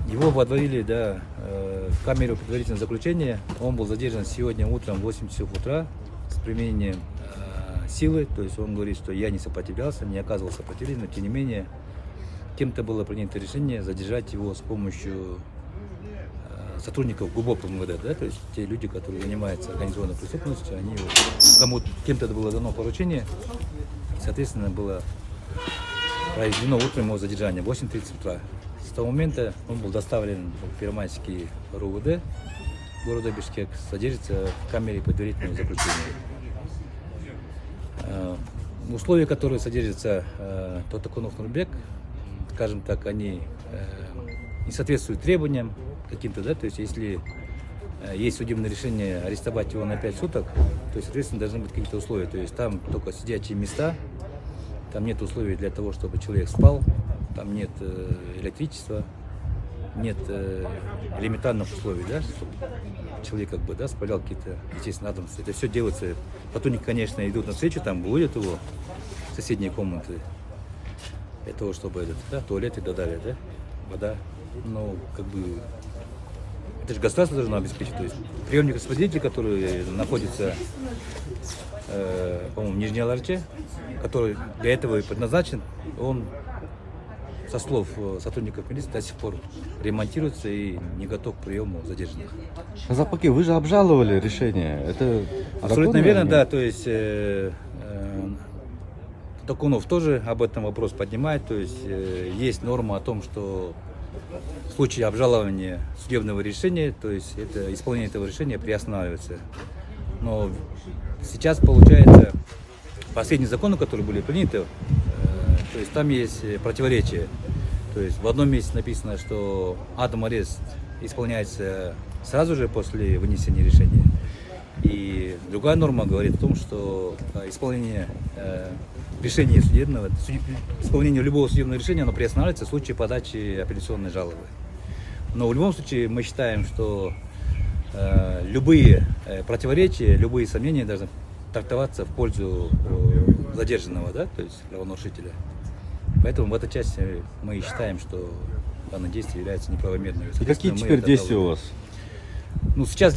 Его водворили, да, в камеру предварительного заключения. Он был задержан сегодня утром в 8 часов утра с применением силы. То есть он говорит, что я не сопротивлялся, не оказывал сопротивления, но тем не менее кем-то было принято решение задержать его с помощью сотрудников ГУБОП МВД, да, то есть те люди, которые занимаются организованной преступностью, они кем-то было дано поручение, и, соответственно, было произведено утром его задержание в 8:30 утра. С того момента он был доставлен в Первомайский РУВД города Бишкек, содержится в камере предварительного заключения. Условия, которые содержатся Тотакунов Нурбек, скажем так, они не соответствуют требованиям каким-то, да, то есть если есть судебное решение арестовать его на 5 суток, то есть, соответственно, должны быть какие-то условия, то есть там только сидячие места, там нет условий для того, чтобы человек спал, там нет электричества, нет элементарных условий, да, чтобы человек как бы, да, спалял какие-то, естественно, надобности. Это все делается, сотрудники, конечно, идут на встречу, там выводят его в соседние комнаты для того, чтобы туалет и так далее, да, вода, но как бы это же государство должно обеспечить, то есть приемник распределитель, который находится, по-моему, в Нижней Аларче, который для этого и предназначен, он, со слов сотрудников милиции, до сих пор ремонтируется и не готов к приему задержанных. Казапаки, вы же обжаловали решение. Это абсолютно верно, да, то есть Токунов тоже об этом вопрос поднимает, то есть есть норма о том, что в случае обжалования судебного решения, то есть это исполнение этого решения приостанавливается. Но сейчас получается последние законы, которые были приняты, то есть там есть противоречие. То есть в одном месте написано, что арест исполняется сразу же после вынесения решения. И другая норма говорит о том, что исполнение решения судебного, исполнение любого судебного решения, оно приостанавливается в случае подачи апелляционной жалобы. Но в любом случае мы считаем, что любые противоречия, любые сомнения должны трактоваться в пользу задержанного, да, то есть правонарушителя. Поэтому в этой части мы считаем, что данное действие является неправомерным. И какие теперь действия у вас? Ну, сейчас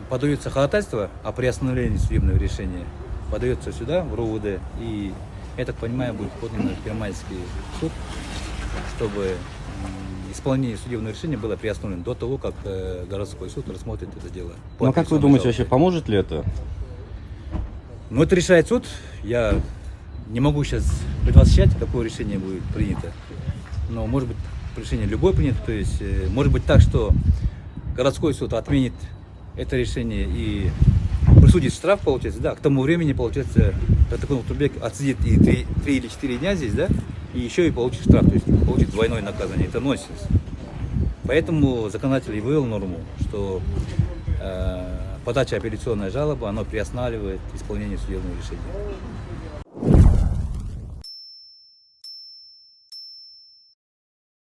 подается ходатайство о приостановлении судебного решения, подается сюда, в РУВД, и, я так понимаю, будет подано в Первомайский суд, чтобы исполнение судебного решения было приостановлено до того, как городской суд рассмотрит это дело. Ну, а как вы думаете, вообще поможет ли это? Ну, это решает суд. Я не могу сейчас предвосхищать, какое решение будет принято. Но может быть решение любое принято. То есть может быть так, что городской суд отменит это решение и присудит штраф, получается, да. К тому времени, получается, Тотакунов Нурбек отсидит и 3 или 4 дня здесь, да, и еще и получит штраф, то есть получит двойное наказание. Это нонсенс. Поэтому законодатель и вывел норму, что подача апелляционной жалобы, она приостанавливает исполнение судебного решения.